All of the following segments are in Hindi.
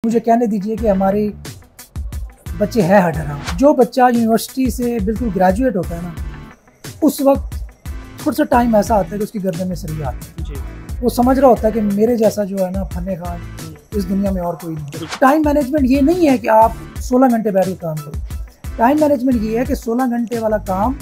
मुझे कहने दीजिए कि हमारे बच्चे हैं हटना। जो बच्चा यूनिवर्सिटी से बिल्कुल ग्रेजुएट होता है ना, उस वक्त थोड़ा सा टाइम ऐसा आता है कि उसकी गर्दन में सरिया आता है। वो समझ रहा होता है कि मेरे जैसा जो है ना फन्ने खान इस दुनिया में और कोई नहीं। टाइम मैनेजमेंट ये नहीं है कि आप 16 घंटे बैठ के काम करो। टाइम मैनेजमेंट ये है कि 16 घंटे वाला काम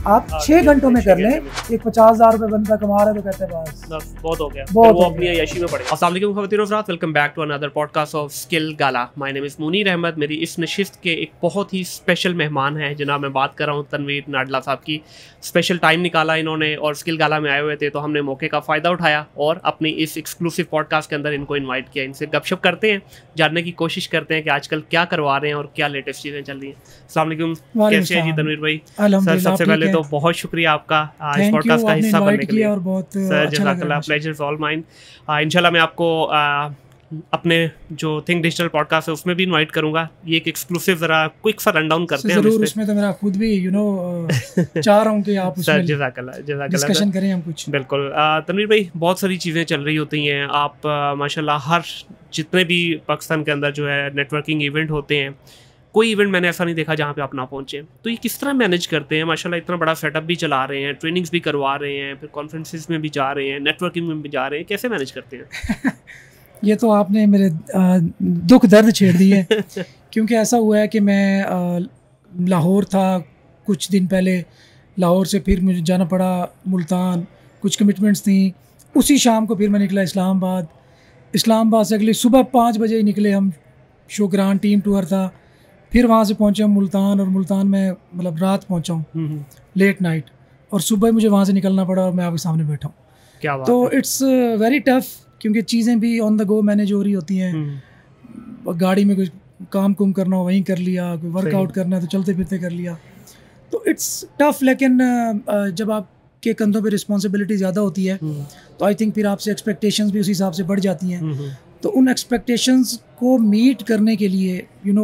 आप 6 घंटों में कर लें। एक 50,000 रुपए बंदा कमा रहा है तो कहते हैं बस बहुत हो गया, बहुत वो अपनी यशी में पड़े। अस्सलाम वालेकुम ख़वातीन और हज़रात, welcome back to another podcast of Skill Gala. My name is Munir Ahmad. मेरी इस नशिस्त के एक बहुत ही स्पेशल मेहमान हैं जनाब, मैं बात कर रहा हूँ तनवीर नाडला साहब की। स्पेशल टाइम निकाला इन्होंने और स्किल गाला में आए हुए थे, तो हमने मौके का फ़ायदा उठाया और अपनी इस एक्सक्लूसिव पॉडकास्ट के अंदर इनको इन्वाइट किया। इनसे गपशप करते हैं, जानने की कोशिश करते हैं कि आजकल क्या करवा रहे हैं और क्या लेटेस्ट चीज़ें चल रही हैं। अस्सलाम वालेकुम, कैसे हैं जी तनवीर भाई? सर सबसे पहले तो बहुत शुक्रिया आपका इस पॉडकास्ट का हिस्सा बनने के लिए। और बहुत सर जज़ाकल्लाह, प्लेजर इज़ ऑल माइन। इंशाल्लाह मैं आपको अपने जो थिंक डिजिटल पॉडकास्ट है उसमें भी इनवाइट करूंगा। ये एक एक्सक्लूसिव जरा क्विक सा रनडाउन करते हैं जरूर। उसमें तो मेरा खुद भी चाह रहा हूं कि आप उसमें जज़ाकल्लाह डिस्कशन करें हम कुछ। बिल्कुल तनवीर भाई, बहुत सारी चीज़ें चल रही होती हैं। आप माशाल्लाह हर जितने भी पाकिस्तान के अंदर जो है नेटवर्किंग इवेंट होते हैं, कोई इवेंट मैंने ऐसा नहीं देखा जहाँ पे आप ना पहुँचे। तो ये किस तरह मैनेज करते हैं? माशाल्लाह इतना बड़ा सेटअप भी चला रहे हैं, ट्रेनिंग्स भी करवा रहे हैं, फिर कॉन्फ्रेंसेस में भी जा रहे हैं, नेटवर्किंग में भी जा रहे हैं, कैसे मैनेज करते हैं? ये तो आपने मेरे दुख दर्द छेड़ दिए क्योंकि ऐसा हुआ है कि मैं लाहौर था कुछ दिन पहले। लाहौर से फिर मुझे जाना पड़ा मुल्तान, कुछ कमिटमेंट्स थी। उसी शाम को फिर मैं निकला इस्लामाबाद। इस्लामाबाद से अगली सुबह 5 बजे ही निकले हम। शोग्रान टीम टूर था। फिर वहाँ से पहुँचे हम मुल्तान, और मुल्तान में मतलब रात पहुँचा हूँ, लेट नाइट, और सुबह मुझे वहाँ से निकलना पड़ा और मैं आपके सामने बैठा हूँ। क्या बात तो है। इट्स वेरी टफ क्योंकि चीज़ें भी ऑन द गो मैनेज हो रही होती हैं। गाड़ी में कुछ काम कुम करना हो वहीं कर लिया, कोई वर्कआउट करना है तो चलते फिरते कर लिया। तो इट्स टफ, लेकिन जब आपके कंधों पे रिस्पॉन्सिबिलिटी ज़्यादा होती है तो आई थिंक फिर आपसे एक्सपेक्टेशंस भी उसी हिसाब से बढ़ जाती हैं। तो उन एक्सपेक्टेशंस को मीट करने के लिए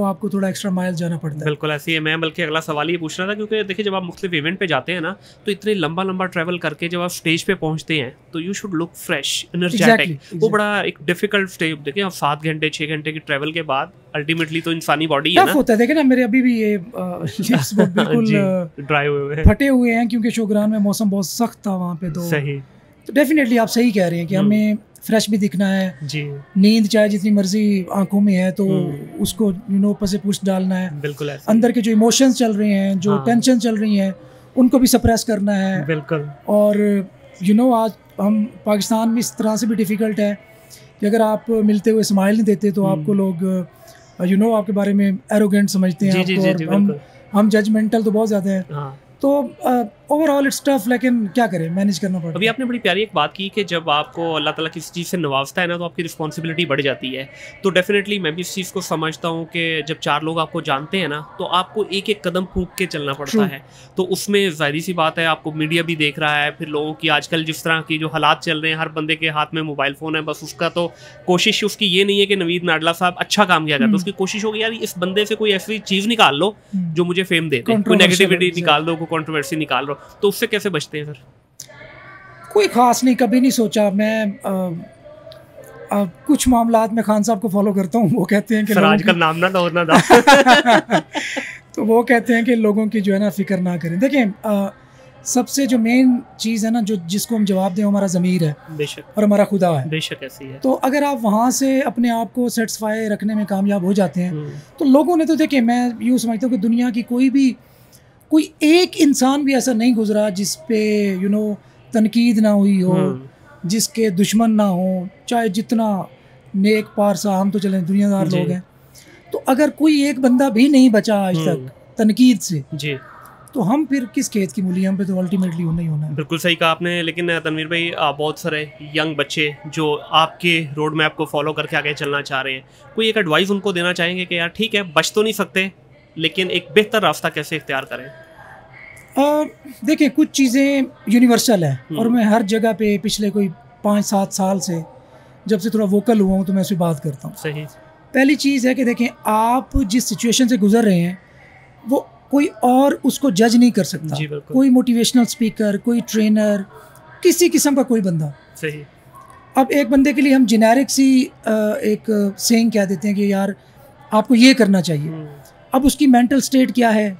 आपको थोड़ा एक्स्ट्रा माइल जाना पड़ता है। बिल्कुल ऐसे ही है। मैं बल्कि अगला सवाल ये पूछ रहा था क्योंकि देखिए जब आप मुख्तलिफ इवेंट पे जाते हैं ना, तो इतने लंबा ट्रैवल करके जब आप स्टेज पे पहुंचते हैं तो you should look fresh, energetic. वो बड़ा एक डिफिकल्ट स्टेज। देखिए आप 7 घंटे 6 घंटे की ट्रैवल के बाद अल्टीमेटली तो इंसानी बॉडी है ना, होता है। देखिए ना, मेरे अभी भी ये लिप्स बिल्कुल ड्राई हुए हैं, फटे हुए हैं क्योंकि शोग्रान में मौसम बहुत सख्त था वहाँ पे। तो सही, तो डेफिनेटली आप सही कह रहे हैं कि हमें फ्रेश भी दिखना है जी। नींद चाहे जितनी मर्जी आंखों में है तो उसको ऊपर से पुश डालना है। बिल्कुल ऐसे। अंदर के जो इमोशंस चल रहे हैं, जो टेंशन चल रही हैं, उनको भी सप्रेस करना है। बिल्कुल। और आज हम पाकिस्तान में इस तरह से भी डिफ़िकल्ट है कि अगर आप मिलते हुए स्माइल नहीं देते तो आपको लोग आपके बारे में एरोगेंट समझते हैं। जी, हम जजमेंटल तो बहुत ज़्यादा हैं। तो ओवरऑल इट्स टफ, लेकिन क्या करें, मैनेज करना पड़ता है। अभी आपने बड़ी प्यारी एक बात की कि जब आपको अल्लाह ताला किसी चीज़ से नवाजता है ना तो आपकी रिस्पॉन्सिबिलिटी बढ़ जाती है। तो डेफिनेटली मैं भी इस चीज़ को समझता हूँ कि जब 4 लोग आपको जानते हैं ना तो आपको एक एक कदम फूंक के चलना पड़ता है। तो उसमें ज़ाहिर सी बात है, आपको मीडिया भी देख रहा है, फिर लोगों की आजकल जिस तरह की जो हालात चल रहे हैं, हर बंदे के हाथ में मोबाइल फ़ोन है। बस उसका तो कोशिश उसकी ये नहीं है कि नवीद नाडला साहब अच्छा काम किया करते, उसकी कोशिश होगी यार इस बंदे से कोई ऐसी चीज़ निकाल लो जो मुझे फेम दे दे, कोई नेगेटिविटी निकाल दो, कोई कंट्रोवर्सी निकाल। तो उससे कैसे बचते हैं सर? कोई खास नहीं, कभी नहीं सोचा। मैं कुछ मामलात में खान साहब को फॉलो करता हूँ। वो कहते हैं कि सर आजकल नाम ना होना था तो वो कहते हैं कि लोगों की जो है ना फिक्र ना करें। देखें, सबसे जो मेन चीज़ है ना, जो जिसको हम जवाब दें, हमारा ज़मीर है। बेशक। और हमारा खुदा है। बेशक ऐसी है। तो अगर आप वहाँ से अपने आप को सेटिस्फाई रखने में कामयाब हो जाते हैं तो लोगों ने तो देखें, मैं यूँ समझता हूँ कि दुनिया की कोई एक इंसान भी ऐसा नहीं गुजरा जिस पे तनकीद ना हुई हो, जिसके दुश्मन ना हो, चाहे जितना नेक पारसा, हम तो चलें दुनियादार लोग हैं। तो अगर कोई एक बंदा भी नहीं बचा आज तक तनकीद से जी, तो हम फिर किस खेत की मूली, हम पे तो अल्टीमेटली होना ही होना है। बिल्कुल सही कहा आपने। लेकिन तनवीर भाई, बहुत सारे यंग बच्चे जो आपके रोड मैप को फॉलो करके आगे चलना चाह रहे हैं, कोई एक एडवाइस उनको देना चाहेंगे कि यार ठीक है बच तो नहीं सकते लेकिन एक बेहतर रास्ता कैसे इख्तियार करें? देखिए, कुछ चीज़ें यूनिवर्सल है और मैं हर जगह पे पिछले कोई 5-7 साल से जब से थोड़ा वोकल हुआ हूँ तो मैं उससे बात करता हूँ। सही। पहली चीज़ है कि देखें, आप जिस सिचुएशन से गुजर रहे हैं वो कोई और उसको जज नहीं कर सकता। कोई मोटिवेशनल स्पीकर, कोई ट्रेनर, किसी किस्म का कोई बंदा। सही। अब एक बंदे के लिए हम जेनेरिक सी एक सेइंग कह देते हैं कि यार आपको ये करना चाहिए। अब उसकी मेंटल स्टेट क्या है,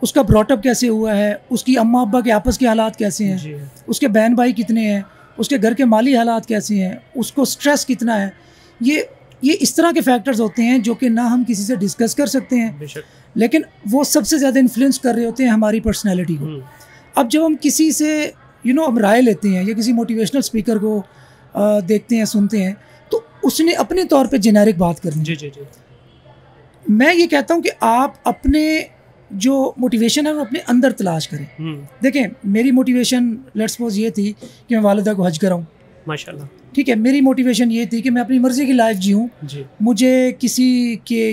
उसका ब्रॉटअप कैसे हुआ है, उसकी अम्मा अब्बा के आपस के हालात कैसे हैं, उसके बहन भाई कितने हैं, उसके घर के माली हालात कैसे हैं, उसको स्ट्रेस कितना है, ये इस तरह के फैक्टर्स होते हैं जो कि ना हम किसी से डिस्कस कर सकते हैं, लेकिन वो सबसे ज़्यादा इन्फ्लुएंस कर रहे होते हैं हमारी पर्सनैलिटी को। अब जब हम किसी से हम राय लेते हैं या किसी मोटिवेशनल स्पीकर को देखते हैं, सुनते हैं, तो उसने अपने तौर पे जेनेरिक बात करनी है। मैं ये कहता हूँ कि आप अपने जो मोटिवेशन है वो अपने अंदर तलाश करें। देखें, मेरी मोटिवेशन लेट्स सपोज ये थी कि मैं वालिदा को हज कराऊँ, माशाल्लाह, ठीक है। मेरी मोटिवेशन ये थी कि मैं अपनी मर्ज़ी की लाइफ जीऊँ, मुझे किसी के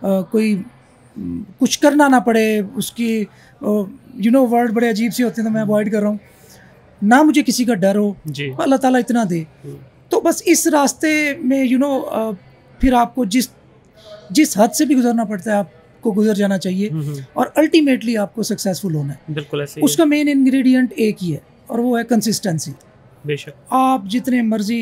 कोई कुछ करना ना पड़े, उसकी वर्ड बड़े अजीब से होते हैं तो मैं अवॉइड कर रहा हूँ, ना मुझे किसी का डर हो, अल्लाह ताला इतना दे। तो बस इस रास्ते में फिर आपको जिस हद से भी गुजरना पड़ता है आपको गुजर जाना चाहिए और अल्टीमेटली आपको सक्सेसफुल होना है। बिल्कुल ऐसे ही। उसका मेन इंग्रेडिएंट एक ही है और वो है कंसिस्टेंसी। बेशक आप जितने मर्जी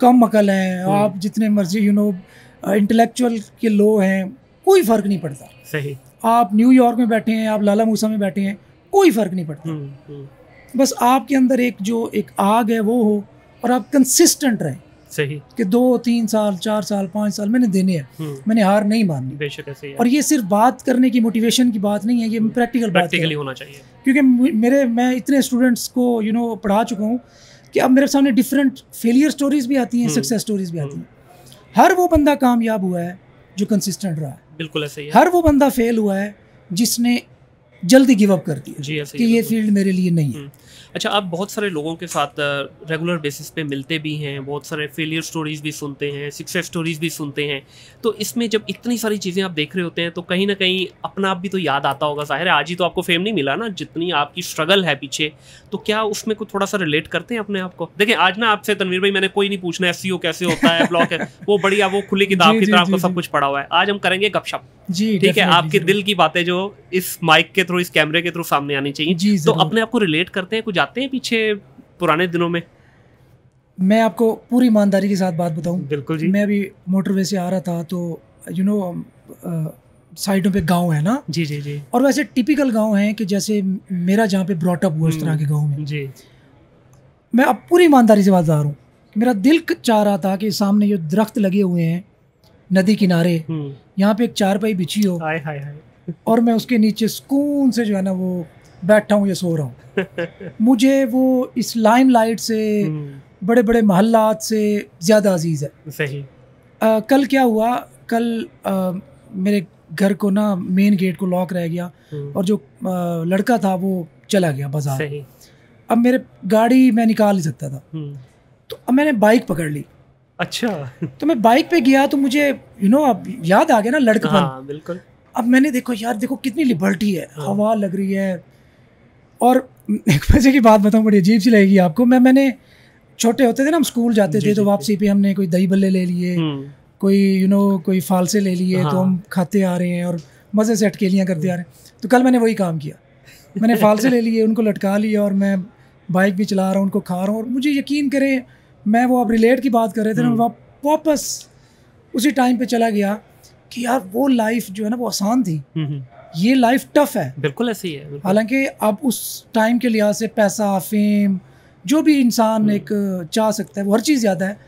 कम अकल हैं, आप जितने मर्जी इंटेलेक्चुअल के लो हैं, कोई फ़र्क नहीं पड़ता। सही। आप न्यूयॉर्क में बैठे हैं, आप लाला मूसा में बैठे हैं, कोई फ़र्क नहीं पड़ता। बस आपके अंदर एक आग है वो हो और आप कंसिस्टेंट रहें। सही। कि 2 3 साल 4 साल 5 साल मैंने देने हैं, मैंने हार नहीं माननी। बेशक ऐसे ही। और ये सिर्फ बात करने की मोटिवेशन की बात नहीं है, ये प्रैक्टिकली होना चाहिए। क्योंकि मैं इतने स्टूडेंट्स को पढ़ा चुका हूँ कि अब मेरे सामने डिफरेंट फेलियर स्टोरीज भी आती हैं, सक्सेस स्टोरीज भी आती हैं। हर वो बंदा कामयाब हुआ है जो कंसिस्टेंट रहा है। बिल्कुल ऐसे ही है। हर वो बंदा फेल हुआ है जिसने जल्दी गिव अप कर दिया कि ये फील्ड मेरे लिए नहीं है। अच्छा, आप बहुत सारे लोगों के साथ रेगुलर बेसिस पे मिलते भी हैं, बहुत सारे फेलियर स्टोरीज भी सुनते हैं, सक्सेस स्टोरीज भी सुनते हैं, तो इसमें जब इतनी सारी चीज़ें आप देख रहे होते हैं तो कहीं ना कहीं अपना आप भी तो याद आता होगा। ज़ाहिर है आज ही तो आपको फेम नहीं मिला ना, जितनी आपकी स्ट्रगल है पीछे, तो क्या उसमें को थोड़ा सा रिलेट करते हैं अपने आप को? देखिए आज ना आपसे तनवीर भाई मैंने कोई नहीं पूछना SEO कैसे होता है, ब्लॉग है वो बढ़िया, वो खुली किताब की तरह आपको सब कुछ पढ़ा हुआ है। आज हम करेंगे गपशप, ठीक है, आपके दिल की बातें जो इस माइक के थ्रू, इस कैमरे के थ्रू सामने आनी चाहिए। तो अपने आप को रिलेट करते हैं, कुछ जाते हैं पीछे पुराने दिनों में? मैं आपको पूरी ईमानदारी के साथ बात बताऊं। बिल्कुल जी। मैं अभी मोटरवे से आ रहा था तो साइडों पे गांव है ना, जी जी जी, और वैसे टिपिकल गांव है कि जैसे मेरा जहाँ पे ब्रॉटअप हुआ उस तरह के गांव में जी। मैं अब पूरी ईमानदारी से बात बता रहा हूँ, मेरा दिल चाह रहा था कि सामने जो दरख्त लगे हुए हैं नदी किनारे, यहाँ पे एक चारपाई बिछी हो और मैं उसके नीचे सुकून से जो है ना वो बैठा हूँ या सो रहा हूँ। मुझे वो इस लाइमलाइट से, बड़े बड़े महल्लात से ज़्यादा अजीज़ है। सही। कल क्या हुआ, कल मेरे घर को ना मेन गेट को लॉक रह गया और जो लड़का था वो चला गया बाजार। अब मेरे गाड़ी मैं निकाल नहीं सकता था, तो अब मैंने बाइक पकड़ ली। अच्छा। तो मैं बाइक पे गया तो मुझे अब याद आ गया ना लड़कपन। हाँ, बिल्कुल। अब मैंने देखो कितनी लिबर्टी है, हवा लग रही है। और एक वजह की बात बताऊँ, बड़ी अजीब सी लगेगी आपको। मैंने छोटे होते थे ना, हम स्कूल जाते थे तो वापसी पे हमने कोई दही बल्ले ले लिए, कोई कोई फालसे ले लिए, तो हम खाते आ रहे हैं और मज़े से अटकेलियाँ करते आ रहे हैं। तो कल मैंने वही काम किया, मैंने फालसे ले लिए, उनको लटका लिया और मैं बाइक भी चला रहा हूँ, उनको खा रहा हूँ। और मुझे यकीन करें, मैं वो आप रिलेट की बात कर रहे थे ना, वापस उसी टाइम पे चला गया कि यार वो लाइफ जो है ना वो आसान थी, ये लाइफ टफ है। बिल्कुल ऐसी है। हालांकि अब उस टाइम के लिहाज से पैसा, फेम, जो भी इंसान एक चाह सकता है वो हर चीज़ ज़्यादा है,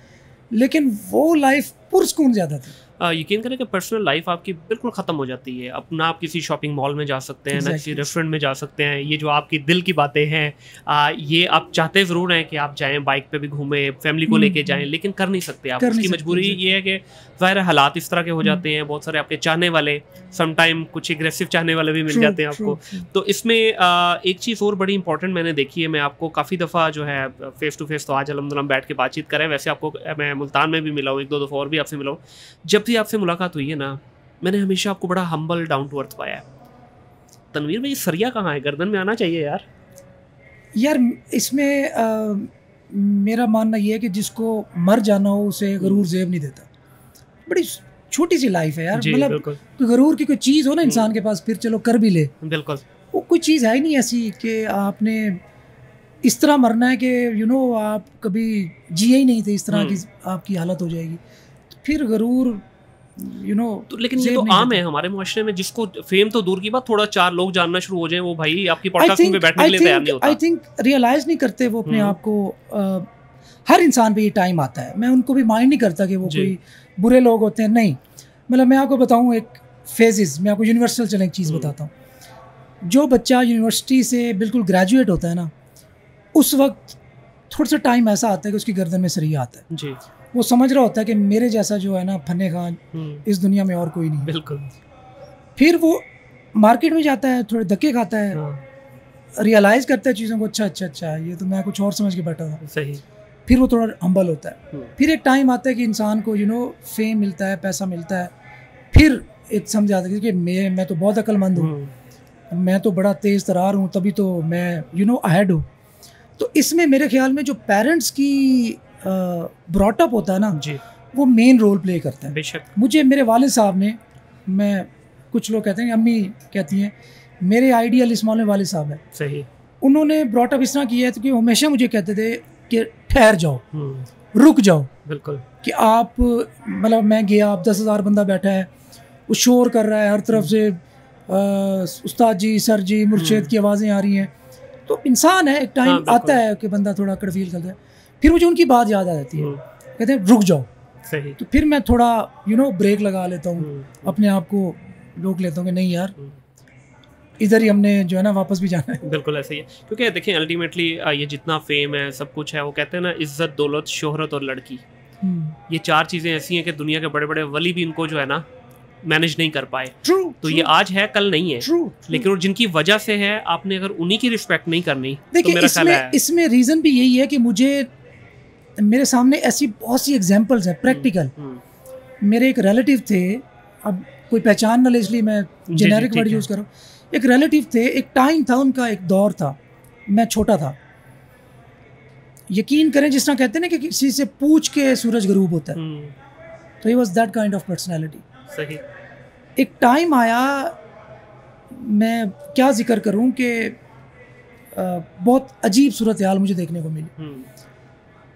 लेकिन वो लाइफ पुरस्कून ज़्यादा थी। यकीन करें कि पर्सनल लाइफ आपकी बिल्कुल ख़त्म हो जाती है। अब ना आप किसी शॉपिंग मॉल में जा सकते हैं, ना किसी रेस्टोरेंट में जा सकते हैं। ये जो आपकी दिल की बातें हैं, ये आप चाहते ज़रूर हैं कि आप जाएं, बाइक पे भी घूमें, फैमिली को लेके जाएं, लेकिन कर नहीं सकते आप। उसकी मजबूरी ये है कि ज़ाहिर हालात इस तरह के हो जाते हैं। बहुत सारे आपके चाहने वाले, समटाइम कुछ एग्रेसिव चाहने वाले भी मिल जाते हैं आपको। तो इसमें एक चीज़ और बड़ी इंपॉर्टेंट मैंने देखी है, मैं आपको काफ़ी दफ़ा जो है फेस टू फेस तो आज अलहम्दुलिल्लाह बैठ के बातचीत करें, वैसे आपको मैं मुल्तान में भी मिला हूँ, 1-2 दफ़ा और भी आपसे मिला हूँ। जब भी आपसे मुलाकात हुई है ना, मैंने हमेशा आपको बड़ा हम्बल, डाउन टू अर्थ पाया है। तनवीर भाई सरिया कहाँ है? गर्दन में आना चाहिए यार। यार इसमें मेरा मानना ये है कि जिसको मर जाना हो उसे गरूर जेब नहीं देता। बड़ी छोटी सी लाइफ है यार, मतलब गरूर की कोई चीज़ हो ना इंसान के पास, फिर चलो कर भी ले, बिल्कुल वो कोई चीज़ है ही नहीं ऐसी कि आपने इस तरह मरना है कि आप कभी जिए ही नहीं थे, इस तरह की आपकी हालत हो जाएगी, तो फिर गरूर तो लेकिन ये तो आम है हमारे मुआशरे में, जिसको फेम तो दूर की बात, थोड़ा 4 लोग जानना शुरू हो जाए, वो भाई आपकी पॉडकास्ट में बैठने के लिए तैयार नहीं होता। आई थिंक रियलाइज नहीं करते वो अपने आप को। हर इंसान पे ये टाइम आता है, मैं उनको भी माइंड नहीं करता कि वो कोई बुरे लोग होते हैं, नहीं। मतलब मैं आपको बताऊं एक फेजेस, मैं आपको यूनिवर्सल चलें एक चीज़ बताता हूँ। जो बच्चा यूनिवर्सिटी से बिल्कुल ग्रेजुएट होता है ना, उस वक्त थोड़ा सा टाइम ऐसा आता है कि उसकी गर्दन में सरिया आता है जी। वो समझ रहा होता है कि मेरे जैसा जो है ना फन्ने खान इस दुनिया में और कोई नहीं। बिल्कुल। फिर वो मार्केट में जाता है, थोड़े धक्के खाता है, रियलाइज़ करता है चीज़ों को, अच्छा ये तो मैं कुछ और समझ के बैठा था। सही। फिर वो थोड़ा हम्बल होता है। फिर एक टाइम आता है कि इंसान को फेम मिलता है, पैसा मिलता है, फिर एक समझ आता है कि मैं तो बहुत अक्लमंद हूँ, मैं तो बड़ा तेज़ तरार हूँ, तभी तो मैं अहेड हूँ। तो इसमें मेरे ख्याल में जो पेरेंट्स की ब्रॉटअप होता है ना जी, वो मेन रोल प्ले करता है। बेशक। मुझे मेरे वालिद साहब ने, मैं कुछ लोग कहते हैं, अम्मी कहती हैं, मेरे आइडियल इस मामले वालिद साहब है। सही। उन्होंने ब्रॉटअप इस तरह किया है कि हमेशा मुझे कहते थे कि ठहर जाओ, रुक जाओ। बिल्कुल। कि आप मतलब मैं गया, आप 10,000 बंदा बैठा है, वो शोर कर रहा है हर तरफ से, उस्ताद जी, सर जी, मुर्शिद की आवाज़ें आ रही हैं। तो इंसान है, एक टाइम आता है कि बंदा थोड़ा कड़ फील करता है। फिर मुझे उनकी बात याद आ जाती है, कहते हैं रुक जाओ। सही। तो फिर मैं थोड़ा ब्रेक लगा लेता हूँ, अपने आप को रोक लेता हूँ कि नहीं यार, इधर ही हमने जो है ना वापस भी जाना है। बिल्कुल ऐसे ही है, क्योंकि देखिए अल्टीमेटली ये जितना फेम है, सब कुछ है, वो कहते हैं ना इज्जत, दौलत, शोहरत और लड़की, ये 4 चीज़ें ऐसी हैं कि दुनिया के बड़े बड़े वली भी इनको जो है ना मैनेज नहीं कर पाए। तो ये आज है, कल नहीं है। लेकिन जिनकी वजह से है, आपने अगर उन्हीं की रिस्पेक्ट नहीं करनी, तो मेरा ख्याल है इसमें रीज़न भी यही है कि मुझे, मेरे सामने ऐसी बहुत सी एग्जांपल्स हैं प्रैक्टिकल। मेरे एक रिलेटिव थे, अब कोई पहचान ना ले इसलिए मैं जेनेरिक वर्ड यूज़ कर रहा हूँ। एक रिलेटिव थे, एक टाइम था उनका, एक दौर था, मैं छोटा था। यकीन करें, जिस तरह कहते हैं ना कि किसी से पूछ के सूरज गरूब होता है, तो he was that kind of personality. सही। एक टाइम आया, मैं क्या जिक्र करूं कि बहुत अजीब सूरत हाल मुझे देखने को मिली।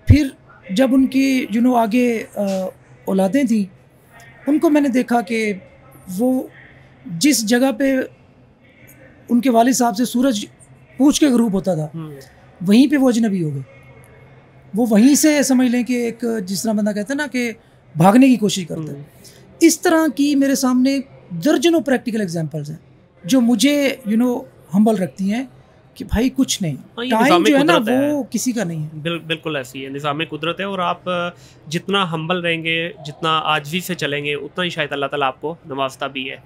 फिर जब उनकी आगे औलादें थी, उनको मैंने देखा कि वो जिस जगह पे उनके वालिद साहब से सूरज पूछ के गरूब होता था, वहीं पे वो अजनबी हो गए। वो वहीं से समझ लें कि एक, जिस तरह बंदा कहता है ना कि भागने की कोशिश करता है, इस तरह की मेरे सामने दर्जनों प्रैक्टिकल एग्जांपल्स हैं जो मुझे हम्बल रखती हैं कि भाई कुछ नहीं, टाइम जो है ना वो किसी का नहीं है। बिल्कुल ऐसी है, निज़ाम कुदरत है, और आप जितना हम्बल रहेंगे, जितना आजिज़ी से चलेंगे, उतना ही शायद अल्लाह ताला आपको नवाजता भी है।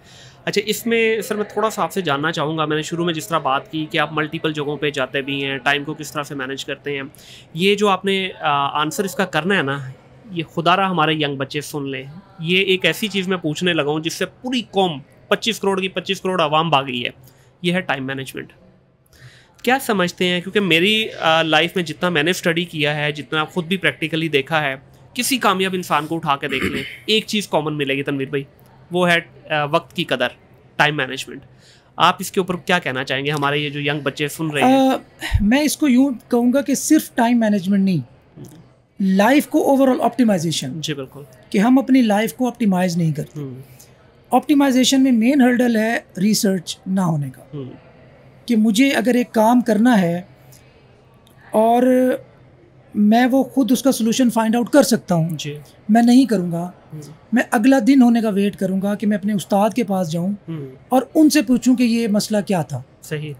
अच्छा, इसमें सर मैं थोड़ा सा आपसे जानना चाहूँगा, मैंने शुरू में जिस तरह बात की कि आप मल्टीपल जगहों पे जाते भी हैं, टाइम को किस तरह से मैनेज करते हैं, ये जो आपने आंसर इसका करना है ना, ये खुदारा हमारे यंग बच्चे सुन लें, ये एक ऐसी चीज़ मैं पूछने लगा हूँ जिससे पूरी कौम 25 करोड़ की 25 करोड़ आवाम भाग रही है, ये है टाइम मैनेजमेंट। क्या समझते हैं, क्योंकि मेरी लाइफ में जितना मैंने स्टडी किया है, जितना खुद भी प्रैक्टिकली देखा है, किसी कामयाब इंसान को उठा के देख लें, एक चीज़ कॉमन मिलेगी तनवीर भाई, वो है वक्त की कदर, टाइम मैनेजमेंट। आप इसके ऊपर क्या कहना चाहेंगे, हमारे ये जो यंग बच्चे सुन रहे हैं? मैं इसको यूँ कहूँगा कि सिर्फ टाइम मैनेजमेंट नहीं, लाइफ को ओवरऑल ऑप्टिमाइजेशन। जी बिल्कुल, कि हम अपनी लाइफ को ऑप्टिमाइज नहीं करते। ऑप्टिमाइजेशन में मेन हर्डल है रिसर्च ना होने का, कि मुझे अगर एक काम करना है और मैं वो खुद उसका सोल्यूशन फाइंड आउट कर सकता हूँ, मैं नहीं करूँगा, मैं अगला दिन होने का वेट करूँगा कि मैं अपने उस्ताद के पास जाऊँ और उनसे पूछूँ कि ये मसला क्या था। सही।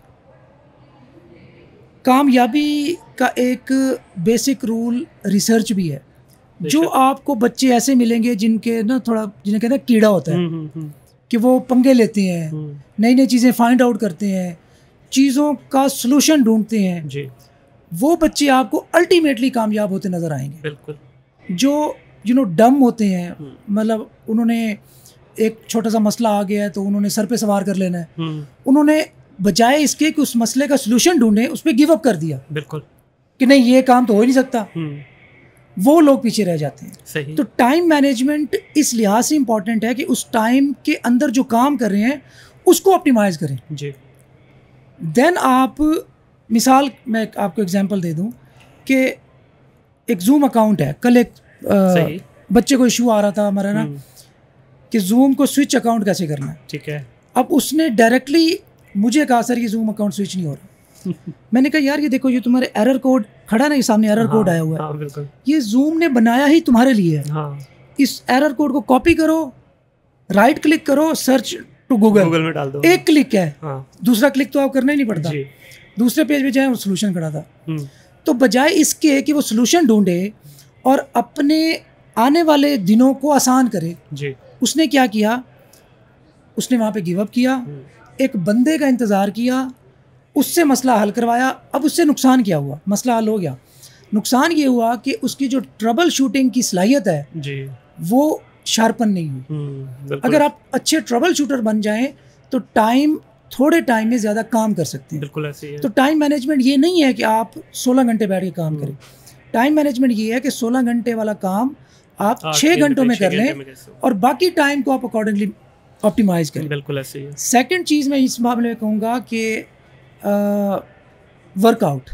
कामयाबी का एक बेसिक रूल रिसर्च भी है। जो आपको बच्चे ऐसे मिलेंगे जिनके ना थोड़ा, जिन्हें कहते हैं कीड़ा होता है, कि वो पंगे लेते हैं, नई नई चीज़ें फाइंड आउट करते हैं, चीज़ों का सलूशन ढूंढते हैं जी, वो बच्चे आपको अल्टीमेटली कामयाब होते नज़र आएंगे। बिल्कुल। जो डम होते हैं, मतलब उन्होंने एक छोटा सा मसला आ गया है तो उन्होंने सर पे सवार कर लेना है, उन्होंने बजाय इसके कि उस मसले का सलूशन ढूंढे, उस पर गिव अप कर दिया। बिल्कुल। कि नहीं, ये काम तो हो ही नहीं सकता, वो लोग पीछे रह जाते हैं। सही। तो टाइम मैनेजमेंट इस लिहाज से इम्पॉर्टेंट है कि उस टाइम के अंदर जो काम कर रहे हैं उसको ऑप्टिमाइज करें जी। देन आप मिसाल मैं आपको एग्जांपल दे दूं कि एक जूम अकाउंट है, कल एक सही। बच्चे को इशू आ रहा था हमारा ना कि जूम को स्विच अकाउंट कैसे करना है। ठीक है। अब उसने डायरेक्टली मुझे कहा सर ये जूम अकाउंट स्विच नहीं हो रहा। मैंने कहा यार ये देखो ये तुम्हारे एरर कोड खड़ा ना, ये सामने एरर कोड आया हुआ है। हाँ, बिल्कुल। ये जूम ने बनाया ही तुम्हारे लिए है। हाँ। इस एरर कोड को कॉपी करो, राइट क्लिक करो, सर्च टू गूगल में डाल दो। एक क्लिक है। हाँ। दूसरा क्लिक तो आप करना ही नहीं पड़ता। दूसरे पेज पे जाए वो सोल्यूशन खड़ा था। तो बजाय इसके कि वो सोल्यूशन ढूंढे और अपने आने वाले दिनों को आसान करे जी, उसने क्या किया, उसने वहाँ पे गिव अप किया, एक बंदे का इंतज़ार किया, उससे मसला हल करवाया। अब उससे नुकसान क्या हुआ? मसला हल हो गया। नुकसान ये हुआ कि उसकी जो ट्रबल शूटिंग की सलाहियत है जी, वो शार्पन नहीं हुई। अगर आप अच्छे ट्रबल शूटर बन जाएं तो थोड़े टाइम में ज़्यादा काम कर सकते हैं। बिल्कुल ऐसे ही है। तो टाइम मैनेजमेंट ये नहीं है कि आप 16 घंटे बैठ के काम करें। टाइम मैनेजमेंट ये है कि 16 घंटे वाला काम आप 6 घंटों में कर लें और बाकी टाइम को आप अकॉर्डिंगली ऑप्टिमाइज करें। बिल्कुल ऐसे ही है। सेकंड चीज़ मैं इस मामले में कहूँगा कि वर्कआउट,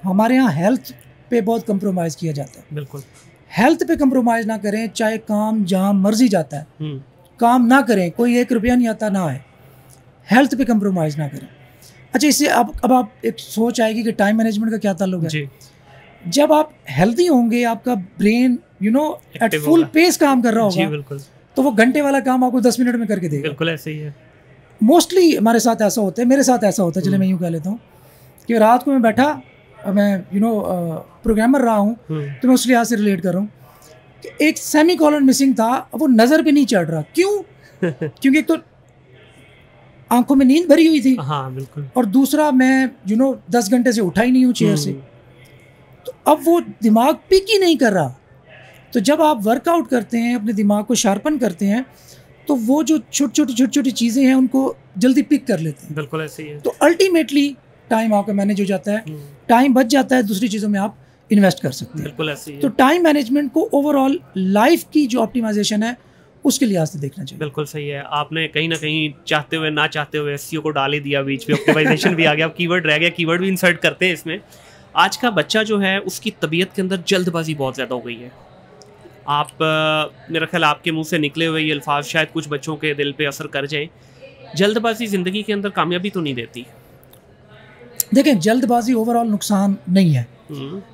हमारे यहाँ हेल्थ पे बहुत कंप्रोमाइज़ किया जाता है। बिल्कुल। हेल्थ पे कंप्रोमाइज़ ना करें, चाहे काम जहाँ मर्जी जाता है काम ना करें, कोई 1 रुपया नहीं आता ना है, हेल्थ पे कंप्रोमाइज़ ना करें। अच्छा, इससे अब आप एक सोच आएगी कि टाइम मैनेजमेंट का क्या ताल्लुक है जी। जब आप हेल्दी होंगे, आपका ब्रेन एट फुल पेस काम कर रहा होगा बिल्कुल, तो वो घंटे वाला काम आपको 10 मिनट में करके देगा। बिल्कुल ऐसे ही है। मोस्टली हमारे साथ ऐसा होता है, मेरे साथ ऐसा होता है, चले मैं यूँ कह लेता हूँ कि रात को मैं बैठा, मैं प्रोग्रामर रहा हूँ तो मैं उस लिहाज से रिलेट कर रहा हूँ कि एक सेमी कॉलन मिसिंग था, वो नज़र पे नहीं चढ़ रहा। क्यों? क्योंकि एक तो आंखों में नींद भरी हुई थी। हाँ, बिल्कुल। और दूसरा मैं 10 घंटे से उठा ही नहीं हूँ चेयर से, तो अब वो दिमाग पिक ही नहीं कर रहा। तो जब आप वर्कआउट करते हैं, अपने दिमाग को शार्पन करते हैं, तो वो जो छोटी छोटी चीज़ें हैं उनको जल्दी पिक कर लेते हैं। बिल्कुल ऐसे ही है। तो अल्टीमेटली टाइम आपका मैनेज हो जाता है, टाइम बच जाता है, दूसरी चीज़ों में आप इन्वेस्ट कर सकते हैं। बिल्कुल ऐसे ही है। तो टाइम मैनेजमेंट को ओवरऑल लाइफ की जो ऑप्टिमाइजेशन है उसके लिहाज से देखना चाहिए। बिल्कुल सही है। आपने कहीं ना कहीं चाहते हुए ना चाहते हुए एसईओ को डाल ही दिया, बीच में ऑप्टिमाइजेशन भी आ गया, अब कीवर्ड रह गया, कीवर्ड भी इंसर्ट करते हैं इसमें। आज का बच्चा जो है उसकी तबीयत के अंदर जल्दबाजी बहुत ज़्यादा हो गई है। आप मेरा ख्याल आपके मुंह से निकले हुए ये अल्फाज शायद कुछ बच्चों के दिल पे असर कर जाएं। जल्दबाजी ज़िंदगी के अंदर कामयाबी तो नहीं देती। देखें, जल्दबाजी ओवरऑल नुकसान नहीं है,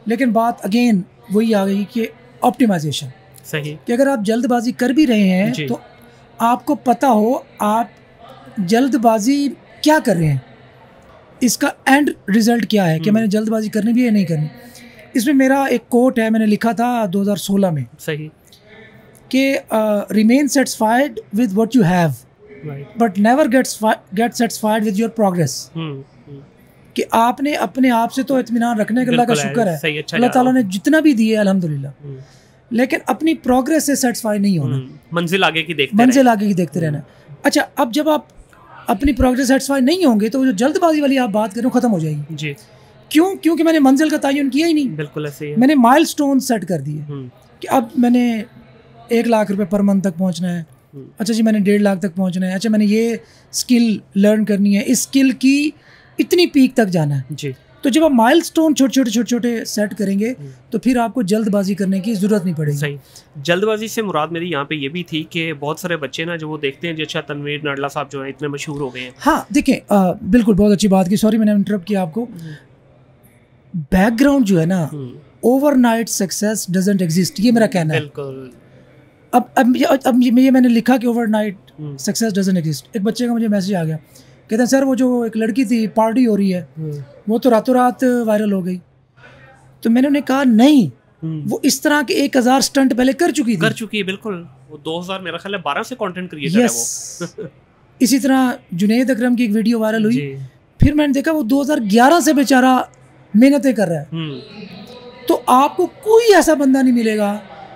लेकिन बात अगेन वही आ गई कि ऑप्टिमाइजेशन। सही कि अगर आप जल्दबाजी कर भी रहे हैं तो आपको पता हो आप जल्दबाजी क्या कर रहे हैं, इसका एंड रिजल्ट क्या है, कि मैंने जल्दबाजी करनी भी है नहीं करनी। इसमें मेरा एक कोट है, मैंने लिखा था 2016 में। सही कि remain satisfied with what you have but never get satisfied with your progress. कि आपने अपने आप से तो इत्मीनान रखने का अल्लाह का शुक्र है, अल्लाह ताला ने जितना भी दिया अल्हम्दुलिल्लाह, लेकिन अपनी प्रोग्रेस से सेटिस्फाई नहीं होना, मंजिल आगे की देखते रहना। अच्छा, अब जब आप अपनी प्रोग्रेस सेटिस्फाई नहीं होंगे तो जो जल्दबाजी वाली आप बात करें खत्म हो जाएगी जी। क्यों? क्योंकि मैंने मंजिल का तयन किया ही नहीं। बिल्कुल ऐसे ही है। मैंने माइलस्टोन सेट कर दिए कि अब मैंने 1 लाख रुपए पर मंथ तक पहुंचना है। अच्छा जी, मैंने 1.5 लाख तक पहुंचना है। अच्छा, मैंने ये स्किल लर्न करनी है, इस स्किल की इतनी पीक तक जाना है जी। तो जब आप माइलस्टोन छोटे-छोटे सेट करेंगे तो फिर आपको जल्दबाजी करने की ज़रूरत नहीं पड़ेगी। सही। जल्दबाजी से मुराद मेरी यहाँ पे ये भी थी कि बहुत सारे बच्चे ना जो वो देखते हैं, जैसा तनवीर नाडला साहब जो है इतने मशहूर हो गए हैं। हाँ, देखें, बिल्कुल बहुत अच्छी बात की, सॉरी मैंने इंटरप्ट किया आपको। बैकग्राउंड जो है ना, ओवरनाइट सक्सेस डजंट एग्जिस्ट, ये मेरा कहना है। बिल्कुल। अब ये मैंने लिखा कि ओवरनाइट सक्सेस डजंट एग्जिस्ट। एक बच्चे का मुझे मैसेज आ गया, कहते हैं सर वो जो एक लड़की थी पार्टी हो रही है वो तो रातों रात वायरल हो गई। तो मैंने उन्हें कहा नहीं, वो इस तरह के 1000 स्टंट पहले कर चुकी है। बिल्कुल। वो 2000 मेरा ख्याल है 12 से कंटेंट क्रिएटर है वो। इसी तरह जुनैद अकरम की एक वीडियो वायरल हुई, फिर मैंने देखा वो 2011 से बेचारा मेहनतें कर रहा है। तो आपको कोई ऐसा बंदा नहीं मिलेगा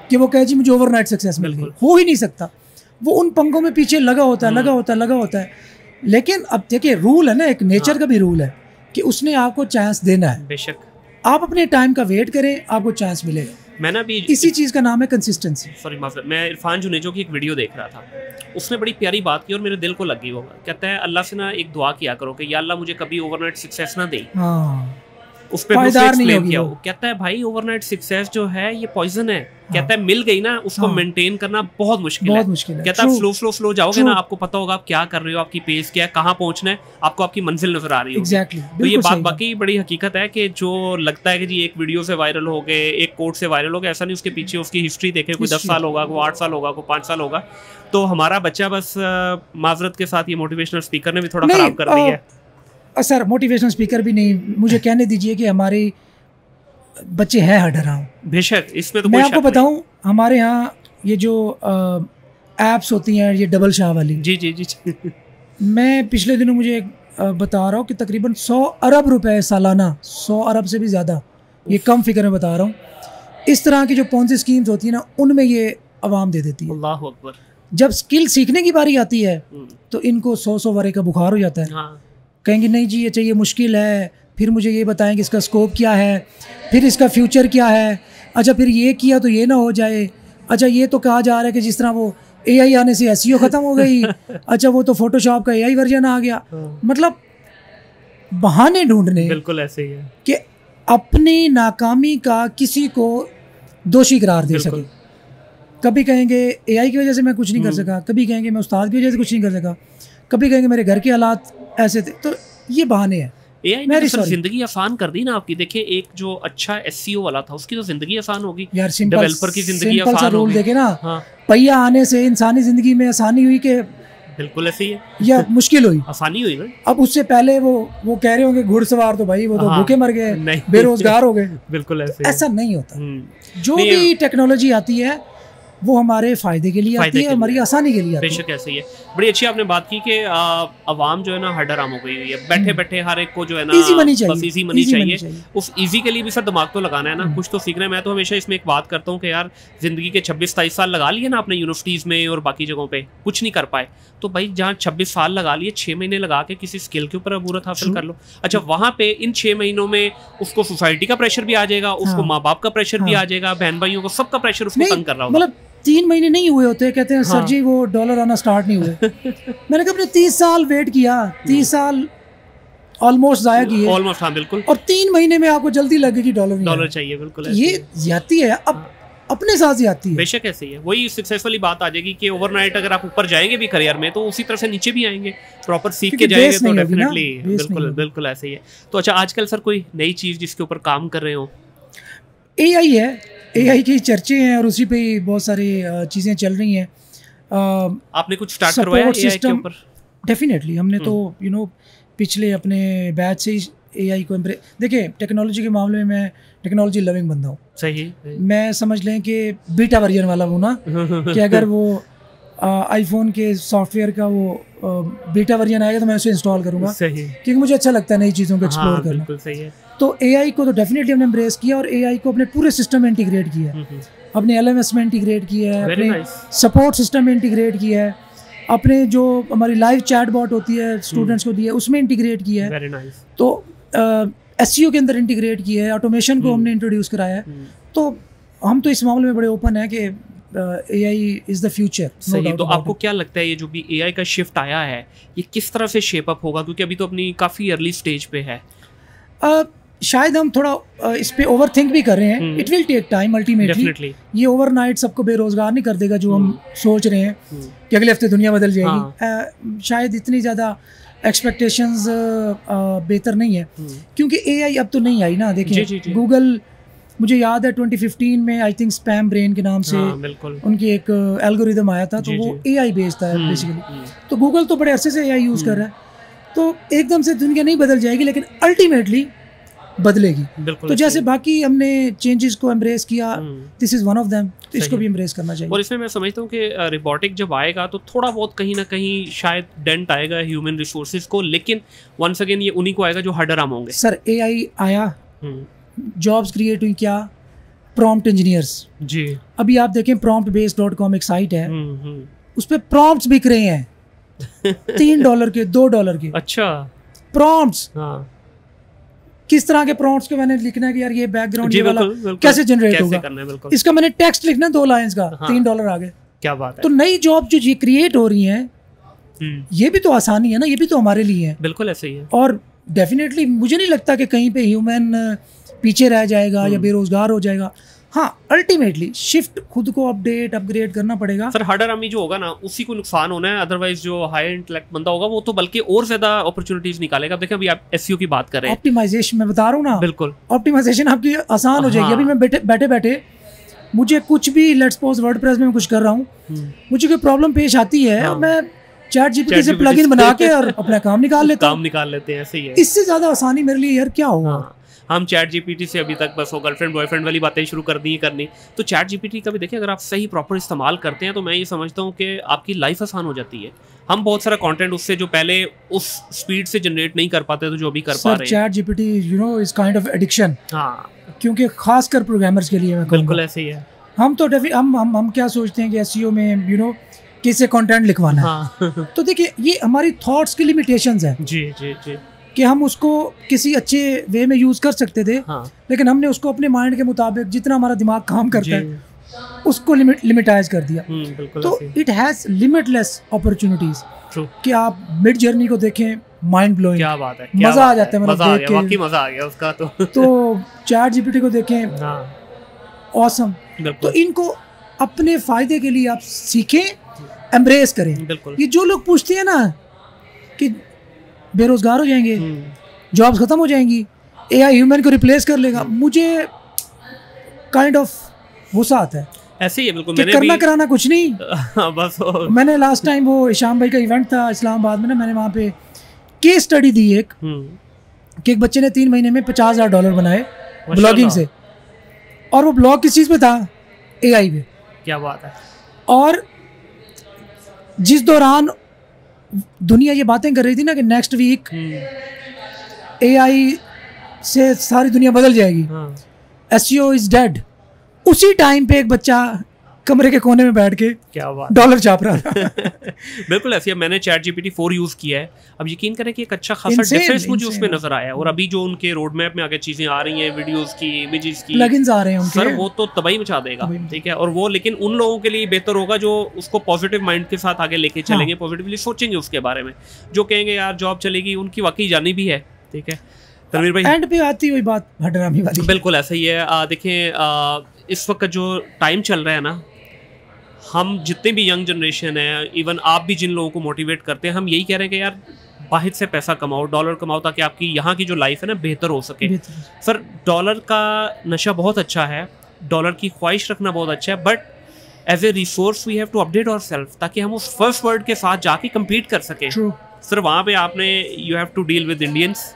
कि वो कहे जी मुझे ओवरनाइट सक्सेस मिल गई, हो ही नहीं सकता। वो उन पंखों में पीछे लगा होता है। लेकिन अब देखिए, रूल है ना, एक नेचर का भी रूल है कि उसने आपको चांस देना है। बेशक। आप अपने टाइम का वेट करें, आपको चांस मिलेगा। मैं ना भी इसी चीज़ का नाम है कंसिस्टेंसी। सॉरी माफ, मैं इरफान जुनेजो की एक वीडियो देख रहा था, उसने बड़ी प्यारी बात की और मेरे दिल को लग गई। वो कहता है अल्लाह से ना एक दुआ किया करो कि या अल्लाह मुझे कभी ओवरनाइट सक्सेस ना दे। हाँ, उस पे एक्सप्लेन किया, वो कहता है भाई ओवरनाइट सक्सेस जो है ये पॉइजन है। कहता है मिल गई ना, उसको मेंटेन करना बहुत मुश्किल है। कहता है स्लो जाओगे ना, आपको पता होगा आप क्या कर रहे हो, आपकी पेस क्या है, कहाँ पहुंचना है, आपको आपकी मंजिल नजर आ रही होगी। तो ये बात बाकी बड़ी हकीकत है कि जो लगता है कि जी एक वीडियो से वायरल हो गए, एक कोट से वायरल हो गया, ऐसा नहीं। उसके पीछे उसकी हिस्ट्री देखे, कोई 10 साल होगा, कोई 8 साल होगा, कोई 5 साल होगा। तो हमारा बच्चा बस माजरत के साथ ये मोटिवेशनल स्पीकर ने भी थोड़ा खराब कर दिया है। सर मोटिवेशनल स्पीकर भी नहीं, मुझे कहने दीजिए कि हमारे बच्चे हैं हडराम। बेशक, इसमें तो मैं आपको बताऊं, हमारे यहाँ ये जो एप्स होती हैं ये डबल शाह वाली, जी जी जी मैं पिछले दिनों मुझे बता रहा हूँ कि तकरीबन 100 अरब रुपए सालाना, 100 अरब से भी ज़्यादा, ये कम फिगर में बता रहा हूँ, इस तरह की जो पॉन्जी स्कीम्स होती है ना, उनमें ये आवाम दे देती है। अल्लाह अकबर। जब स्किल सीखने की बारी आती है तो इनको 100 वरे का बुखार हो जाता है। हाँ। कहेंगे नहीं जी ये चाहिए, मुश्किल है, फिर मुझे ये बताएंगे इसका स्कोप क्या है, फिर इसका फ्यूचर क्या है, अच्छा फिर ये किया तो ये ना हो जाए, अच्छा ये तो कहा जा रहा है कि जिस तरह वो AI आने से SEO ख़त्म हो गई, अच्छा वो तो फोटोशॉप का AI वर्जन आ गया। मतलब बहाने ढूंढने, बिल्कुल ऐसे ही है कि अपनी नाकामी का किसी को दोषी करार दे सके। कभी कहेंगे AI की वजह से मैं कुछ नहीं कर सका, कभी कहेंगे मैं उस्ताद की वजह से कुछ नहीं कर सका, कभी कहेंगे मेरे घर के हालात ऐसे थे। तो ये बहाने हैं। AI ने तो जिंदगी आसान कर दी ना आपकी। देखिए एक जो अच्छा SEO वाला था उसकी तो जिंदगी आसान होगी यार, डेवलपर की जिंदगी आसान होगी। देखे ना, हाँ। पहिया आने से इंसानी जिंदगी में आसानी हुई कि बिल्कुल ऐसे ही है, या मुश्किल हुई, आसानी हुई ना। अब उससे पहले वो कह रहे होंगे घुड़सवार तो भाई वो तो भूखे मर गए, बेरोजगार हो गए। बिल्कुल ऐसा नहीं होता। जो भी टेक्नोलॉजी आती है वो हमारे फायदे के लिए आती है, हमारी आसानी के लिए आती है। बेशक ऐसे ही है। बड़ी अच्छी आपने बात की कि आवाम जो है ना हडराम हो गई हुई है, बैठे बैठे हर एक को जो है ना इजी मनी चाहिए, बस इजी मनी चाहिए। उस इजी के लिए भी सर दिमाग तो लगाना है ना, कुछ तो सीखना है। मैं तो हमेशा इसमें एक बात करता हूँ कि यार जिंदगी के 26-27 साल लगा लिए ना आपने यूनिवर्सिटीज़ में और बाकी जगहों पे, कुछ नहीं कर पाए, तो भाई जहाँ 26 साल लगा लिए, 6 महीने लगा के किसी स्किल के ऊपर अबूरत हासिल कर लो। अच्छा वहाँ पे इन 6 महीनों में उसको सोसाइटी का प्रेशर भी आ जाएगा, उसको माँ बाप का प्रेशर भी आ जाएगा, बहन भाइयों को सबका प्रेशर उसको तंग कर रहा होगा। 3 महीने नहीं हुए होते, कहते हैं सर जी वो डॉलर आना स्टार्ट नहीं हुए। मैंने कहा अपने 30 साल वेट किया, 30 साल ऑलमोस्ट जाया किए, ऑलमोस्ट। हाँ बिल्कुल। और 3 महीने में आपको जल्दी लगेगी डॉलर चाहिए। बिल्कुल ये ज्यादती है, अब अपने साथ ज्यादती है। बेशक ऐसे ही है। वही सक्सेसफुली बात आ जाएगी कि ओवरनाइट अगर आप ऊपर जाएंगे भी करियर में तो उसी तरह से नीचे भी आएंगे, प्रॉपर सीख के जाएंगे तो डेफिनेटली। बिल्कुल ऐसे ही है। तो अच्छा आजकल सर कोई नई चीज जिसके ऊपर काम कर रहे हो? AI है, AI की चर्चे हैं और उसी पे ही बहुत सारी चीज़ें चल रही हैं। आपने कुछ स्टार्ट करवाया AI के ऊपर? डेफिनेटली हमने तो पिछले अपने बैच से ही AI को देखिए, टेक्नोलॉजी के मामले में मैं टेक्नोलॉजी लविंग बंदा हूँ। सही। मैं समझ लें कि बीटा वर्जन वाला हूँ ना, कि अगर वो आईफोन के सॉफ्टवेयर का वो बीटा वर्जन आएगा तो मैं उसे इंस्टॉल करूँगा, क्योंकि मुझे अच्छा लगता है नई चीज़ों को एक्सप्लोर करना। बिल्कुल सही है। तो AI को तो डेफिनेटली हमने एम्ब्रेस किया और AI को अपने पूरे सिस्टम में इंटीग्रेट किया है, अपने LMS में इंटीग्रेट किया है, अपने सपोर्ट सिस्टम में इंटीग्रेट किया है, अपने जो हमारी लाइव चैट बॉट होती है स्टूडेंट्स को दी है उसमें इंटीग्रेट किया है, तो SEO के अंदर इंटीग्रेट किया है, ऑटोमेशन को हमने इंट्रोड्यूस कराया है। तो हम तो इस मामले में बड़े ओपन है कि AI इज़ द फ्यूचर। सही। तो आपको क्या लगता है ये जो भी AI का शिफ्ट आया है ये किस तरह से शेप अप होगा, क्योंकि अभी तो अपनी काफ़ी अर्ली स्टेज पे है? शायद हम थोड़ा इस पे ओवर थिंक भी कर रहे हैं। It will take time ultimately. ये ओवरनाइट सबको बेरोजगार नहीं कर देगा जो हम सोच रहे हैं कि अगले हफ्ते दुनिया बदल जाएगी। शायद इतनी ज़्यादा एक्सपेक्टेशंस बेहतर नहीं है, क्योंकि AI अब तो नहीं आई ना। देखिए गूगल, मुझे याद है 2015 में आई थिंक स्पैम ब्रेन के नाम से उनकी एक एल्गोरिदम आया था, तो वो AI बेस्ड है बेसिकली। तो गूगल तो बड़े अरसे से AI यूज़ कर रहा है, तो एकदम से दुनिया नहीं बदल जाएगी, लेकिन अल्टीमेटली बदलेगी। तो जैसे बाकी हमने चेंजेस को एम्ब्रेस किया, this is one of them, तो इसको भी एम्ब्रेस करना चाहिए। और इसमें मैं समझता हूँ कि रोबोटिक जब आएगा तो थोड़ा बहुत कहीं ना कहीं शायद डेंट आएगा ह्यूमन रिसोर्सेज को, लेकिन वंस अगेन ये उन्हीं को आएगा जो हडराम होंगे। सर AI आया, जॉब्स क्रिएट हुई, क्या प्रॉम्प्ट इंजीनियर्स जी। अभी आप देखें promptbase.com एक साइट है, उस पर प्रॉम्प्ट्स बिक रहे हैं $3 के, $2 के। अच्छा, प्रॉम्प्ट्स। किस तरह के प्रॉम्प्ट्स को मैंने लिखना है कि यार ये बैकग्राउंड जी ये वाला बिल्कुल बिल्कुल कैसे जनरेट कैसे होगा, करना है, बिल्कुल इसका मैंने टेक्स्ट लिखना 2 लाइंस का, हाँ। $3 आ गए। क्या बात तो है। नई जॉब जो ये क्रिएट हो रही हैं, ये भी तो आसानी है ना, ये भी तो हमारे लिए है। बिल्कुल ऐसे ही है। और डेफिनेटली मुझे नहीं लगता कि कहीं पे ह्यूमन पीछे रह जाएगा या बेरोजगार हो जाएगा। हाँ, अल्टीमेटली शिफ्ट खुद को अपग्रेड करना पड़ेगा। सर हार्डर आर्मी जो होगा ना उसी को नुकसान होना है, अदरवाइज जो हाई इंटेलेक्ट बंदा होगा वो तो बल्कि और ज्यादा अपॉर्चुनिटीज निकालेगा। देखें अभी आप एसईओ की बात कर रहे हैं, ऑप्टिमाइजेशन मैं बता रहा हूँ ना, बिल्कुल ऑप्टिमाइजेशन आपकी आसान हो जाएगी। हाँ। अभी मैं बैठे बैठे मुझे कुछ भी, लेट्स सपोज वर्डप्रेस में मैं कुछ कर रहा हूँ, मुझे कोई प्रॉब्लम पेश आती है, हाँ। मैं चैट जीपीटी से प्लगइन बना के और अपना काम निकाल लेता हूँ। काम निकाल लेते हैं, ऐसे ही है। इससे ज्यादा आसानी मेरे लिए यार क्या होगा। हाँ। हम चैट जीपीटी से अभी तक बस वो गर्लफ्रेंड बॉयफ्रेंड वाली बातें शुरू कर दी करनी। तो चैट जीपीटी का भी देखिए अगर आप सही प्रॉपर इस्तेमाल करते हैं तो मैं ये समझता हूँ कि आपकी लाइफ आसान हो जाती है। हम बहुत सारा कंटेंट उससे जो पहले उस स्पीड से जनरेट नहीं कर पाते तो जो अभी कर पा रहे हैं। Chat GPT you know is kind of addiction. हाँ, क्योंकि खासकर प्रोग्रामर्स के लिए मैं कहूँगा। बिल्कुल ऐसे ही है। हम तो हम क्या सोचते हैं कि एसईओ में यू नो किससे कंटेंट लिखवाना है। हाँ। तो देखिए ये हमारी थॉट्स की लिमिटेशंस है जी जी जी कि हम उसको किसी अच्छे वे में यूज कर सकते थे, हाँ। लेकिन हमने उसको अपने माइंड के मुताबिक जितना हमारा दिमाग काम करता है उसको लिमिटाइज कर दिया। बिल्कुल तो it has limitless opportunities true कि आप मिड जर्नी को देखें, माइंड ब्लोइंग। क्या बात है, मजा आ जाता है, मजा आ देख गया, के। वाकई मजा आ गया उसका तो चैट जीपीटी को देखें, हाँ ऑसम। तो बिल्कुल इनको अपने फायदे के लिए आप सीखें, एम्ब्रेस करें। बिल्कुल। ये जो लोग पूछते हैं ना कि बेरोजगार हो जाएंगे, जॉब्स खत्म हो जाएंगी, एआई ह्यूमन को रिप्लेस कर लेगा, मुझे काइंड ऑफ गुस्सा आता है। ऐसे ही है बिल्कुल। कि मैंने करना भी कराना कुछ नहीं। बस मैंने लास्ट टाइम वो इशाम भाई का इवेंट था इस्लामाबाद में ना, मैंने वहाँ पे केस स्टडी दी एक कि एक बच्चे ने 3 महीने में $50,000 बनाए ब्लॉगिंग से, और वो ब्लॉग किस चीज़ पे था, एआई पे। क्या बात है। और जिस दौरान दुनिया ये बातें कर रही थी ना कि नेक्स्ट वीक एआई से सारी दुनिया बदल जाएगी, एसईओ इज डेड, उसी टाइम पे एक बच्चा कमरे के कोने में बैठ के क्या बात डॉलर छाप रहा था। बिल्कुल ऐसे। मैंने चैट जीपीटी 4 यूज किया है। अब यकीन करें कि एक अच्छा खासा डिफरेंस मुझे उसमें नजर आया है। और अभी जो उनके रोड मैप में आगे चीजें आ रही हैं, वीडियोस की, इमेजेस की, प्लगइन्स आ रहे हैं उनके, सर वो तो तबाही मचा देगा। ठीक है। और वो लेकिन उन लोगों के लिए बेहतर होगा जो उसको पॉजिटिव माइंड के साथ आगे लेके चलेंगे, पॉजिटिवली सोचेंगे उसके बारे में, जो कहेंगे यार जॉब चलेगी, उनकी वाकई जानी भी है। ठीक है तनवीर भाई, एंड पे आती हुई बात हडरामी वाली। बिल्कुल ऐसा ही है। देखें इस वक्त जो टाइम चल रहा है ना, हम जितने भी यंग जनरेशन है, इवन आप भी जिन लोगों को मोटिवेट करते हैं, हम यही कह रहे हैं कि यार बाहर से पैसा कमाओ, डॉलर कमाओ, ताकि आपकी यहाँ की जो लाइफ है ना बेहतर हो सके। सर डॉलर का नशा बहुत अच्छा है, डॉलर की ख्वाहिश रखना बहुत अच्छा है, but as a resource we have to update ourselves, ताकि हम उस फर्स्ट वर्ल्ड के साथ जाके कम्पीट कर सकें। सर वहाँ पे आपने you have to deal with Indians,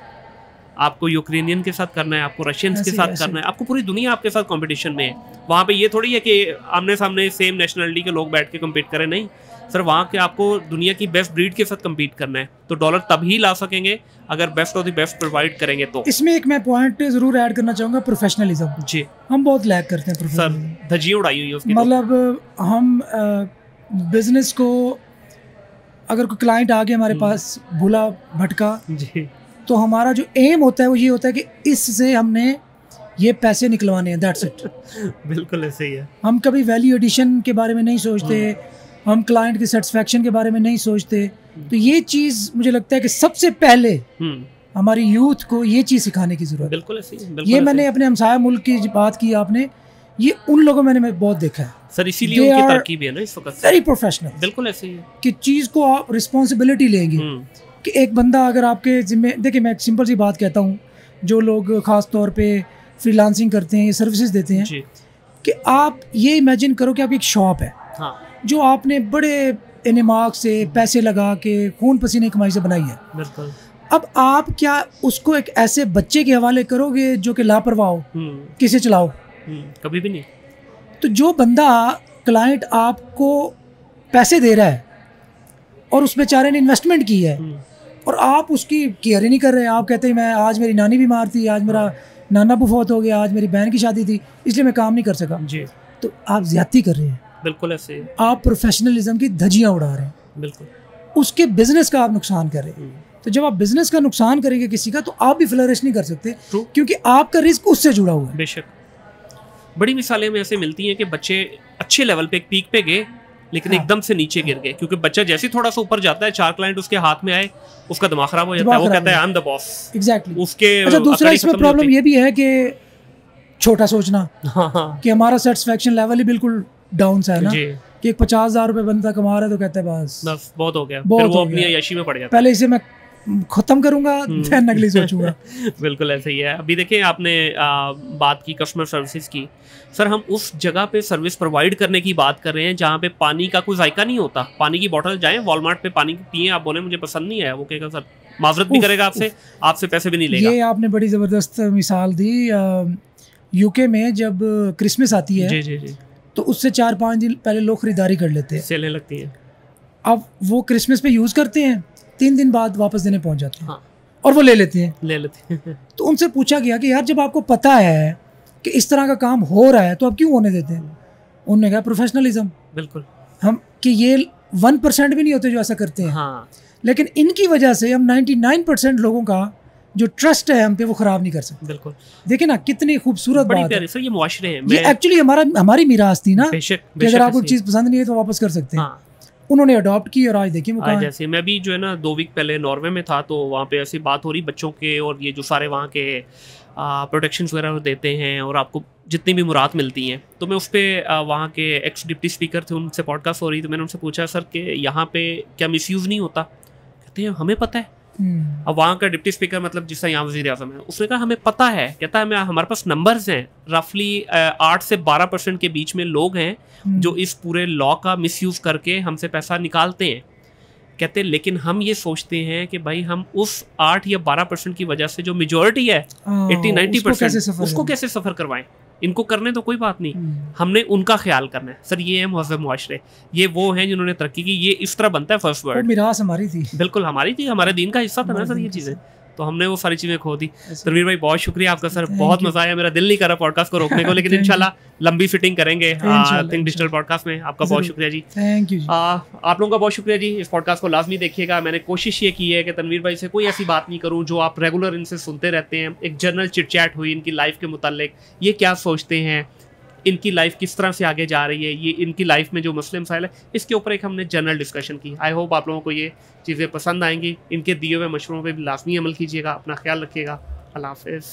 आपको यूक्रेनियन के साथ करना है, आपको रशियंस के साथ करना है, आपको पूरी दुनिया आपके साथ कंपटीशन में है। वहाँ पे ये थोड़ी है कि आमने सामने सेम नेशनलिटी के लोग बैठ के कम्पीट करें, नहीं सर, वहाँ के आपको दुनिया की बेस्ट ब्रीड के साथ कम्पीट करना है। तो डॉलर तभी ला सकेंगे अगर best of the best provide करेंगे। तो इसमें एक मैं पॉइंट जरूर ऐड करना चाहूँगा, प्रोफेशनलिज्म। जी हम बहुत लैक करते हैं सर, धज्जी उड़ाई हुई है उसकी। मतलब हम बिजनेस को, अगर कोई क्लाइंट आ गया हमारे पास भूला भटका जी, तो हमारा जो एम होता है वो ये होता है कि इससे हमने ये पैसे निकलवाने हैं, दैट्स इट। बिल्कुल ऐसे ही है। हम कभी वैल्यू एडिशन के बारे में नहीं सोचते, हम क्लाइंट की सेटिस्फैक्शन के बारे में नहीं सोचते। तो ये चीज़ मुझे लगता है कि सबसे पहले हमारी यूथ को ये चीज़ सिखाने की ज़रूरत है। बिल्कुल ऐसे ही। ये मैंने अपने हमसाया मुल्क की बात की आपने, ये उन लोगों में मैंने बहुत देखा है सर, इसीलिए उनकी तरक्की भी है ना इस वक्त। Very professional. बिल्कुल ऐसे ही है कि चीज़ को आप रिस्पॉन्सिबिलिटी लेंगे कि एक बंदा अगर आपके जिम्मे, देखिए मैं एक सिंपल सी बात कहता हूँ, जो लोग ख़ास तौर पे फ्रीलांसिंग करते हैं, ये सर्विसेज देते हैं, कि आप ये इमेजिन करो कि आपकी एक शॉप है, जो आपने बड़े इनेमाक से पैसे लगा के खून पसीने कमाई से बनाई है। बिल्कुल। अब आप क्या उसको एक ऐसे बच्चे के हवाले करोगे जो कि लापरवाह हो, किसे चलाओ? कभी भी नहीं। तो जो बंदा, क्लाइंट आपको पैसे दे रहा है और उस बेचारे ने इन्वेस्टमेंट की है और आप उसकी केयर ही नहीं कर रहे, आप कहते हैं मैं आज मेरी नानी बीमार थी, आज मेरा नाना फौत हो गया, आज मेरी बहन की शादी थी, इसलिए मैं काम नहीं कर सका जी, तो आप ज्यादती कर रहे हैं। बिल्कुल ऐसे आप प्रोफेशनलिज्म की धज्जियाँ उड़ा रहे हैं। बिल्कुल। उसके बिजनेस का आप नुकसान कर रहे हैं। तो जब आप बिजनेस का नुकसान करेंगे किसी का, तो आप भी फ्लरिश नहीं कर सकते, True. क्योंकि आपका रिस्क उससे जुड़ा हुआ है। बेशक बड़ी मिसालें हमें ऐसे मिलती हैं कि बच्चे अच्छे लेवल पे एक पीक पे गए लेकिन हाँ। एकदम से नीचे गिर गए, क्योंकि बच्चा जैसे ही थोड़ा सा ऊपर जाता है, 4 क्लाइंट उसके हाथ में आए, उसका दिमाग खराब हो जाता है, वो कहता है I am the boss. Exactly. उसके अच्छा, दूसरा अकड़ इसमें खत्म प्रॉब्लम नहीं ये भी है कि छोटा सोचना, हाँ हाँ कि हमारा सेटिस्फेक्शन लेवल ही बिल्कुल डाउन सा है ना, जी, कि एक 50,000 रुपये बंदा कमा रहा है तो कहता है बस बस बहुत हो गया, बहुत फिर वो हो अपनी गया। अय्याशी में पड़ जाता है। पहले इसे मैं खत्म करूंगा, फिर अगली सोचूंगा। बिल्कुल ऐसा ही है। अभी देखें आपने बात की कस्टमर सर्विसेज की, सर हम उस जगह पे सर्विस प्रोवाइड करने की बात कर रहे हैं जहाँ पे पानी का कोई जायका नहीं होता। पानी की बोतल जाएं वॉलमार्ट पे पानी पिए, आप बोले मुझे पसंद नहीं आया, वो कहेगा सर माजरत भी करेगा आपसे, आपसे पैसे भी नहीं लेगा। ये आपने बड़ी ज़बरदस्त मिसाल दी। यूके में जब क्रिसमस आती है, जी जी जी, तो उससे 4-5 दिन पहले लोग खरीदारी कर लेते हैं। सेलें लगती हैं। अब वो क्रिसमस पे यूज़ करते हैं, 3 दिन बाद वापस देने पहुंच जाते हैं, हाँ और वो ले लेते हैं। ले लेते हैं। तो उनसे पूछा गया कि यार जब आपको पता है कि इस तरह का काम हो रहा है तो आप क्यों होने देते हैं? उन्होंने कहा प्रोफेशनलिज्म। बिल्कुल हम कि ये 1% भी नहीं होते जो ऐसा करते हैं, हाँ लेकिन इनकी वजह से हम 99% लोगों का जो ट्रस्ट है हम पे वो ख़राब नहीं कर सकते। बिल्कुल, देखिए ना कितनी खूबसूरत बड़ी बात है। प्यारी सर ये मुआशरे हैं। ये एक्चुअली हमारी मीरास थी ना, बेशक कि अगर आपको ऐसे ही। चीज़ पसंद नहीं है तो वापस कर सकते हैं। हाँ उन्होंने अडॉप्ट की और आज देखिए वो कहाँ है। जैसे मैं भी जो है ना 2 वीक पहले नॉर्वे में था, तो वहाँ पे ऐसी बात हो रही बच्चों के, और ये जो सारे वहाँ के प्रोटेक्शंस वगैरह देते हैं और आपको जितनी भी मुराद मिलती हैं, तो मैं उस पर वहाँ के एक्स डिप्टी स्पीकर थे, उनसे पॉडकास्ट हो रही, तो मैंने उनसे पूछा सर कि यहाँ पे क्या मिसयूज़ नहीं होता? कहते हैं हमें पता है। अब वहाँ का डिप्टी स्पीकर मतलब जिस तरह यहाँ वज़ीर आज़म है, उसने कहा हमें पता है, कहता है हमारे पास नंबर्स हैं, रफली 8 से 12% के बीच में लोग हैं जो इस पूरे लॉ का मिसयूज़ करके हमसे पैसा निकालते हैं। कहते हैं लेकिन हम ये सोचते हैं कि भाई हम उस 8 या 12% की वजह से जो मेजॉरिटी है 80-90% उसको कैसे सफ़र करवाएं। इनको करने तो कोई बात नहीं, हमने उनका ख्याल करना है। सर ये है मुहज़्ज़ब मुआशरे, ये वो हैं जिन्होंने तरक्की की, ये इस तरह बनता है फर्स्ट वर्ल्ड। मिरास हमारी थी, बिल्कुल हमारी थी, हमारे दीन का हिस्सा था ना सर ये चीज़ें, तो हमने वो सारी चीज़ें खो दी। तनवीर भाई बहुत शुक्रिया आपका सर, बहुत मज़ा आया। मेरा दिल नहीं कर रहा पॉडकास्ट को रोकने को, लेकिन इंशाल्लाह लंबी फिटिंग करेंगे थिंक डिजिटल पॉडकास्ट में। आपका बहुत शुक्रिया जी। Thank you. आप लोगों का बहुत शुक्रिया जी। इस पॉडकास्ट को लाजमी देखिएगा। मैंने कोशिश ये की है कि तनवीर भाई से कोई ऐसी बात नहीं करूँ जो आप रेगुलर इनसे सुनते रहते हैं। एक जनरल चिट चैट हुई इनकी लाइफ के मुतालिक, ये क्या सोचते हैं, इनकी लाइफ किस तरह से आगे जा रही है, ये इनकी लाइफ में जो मसले मसाइल है, इसके ऊपर एक हमने जनरल डिस्कशन की। आई होप आप लोगों को ये चीज़ें पसंद आएंगी। इनके दिए हुए मशवरों पे भी लाजमी अमल कीजिएगा। अपना ख्याल रखिएगा। अल्लाह हाफ़िज़।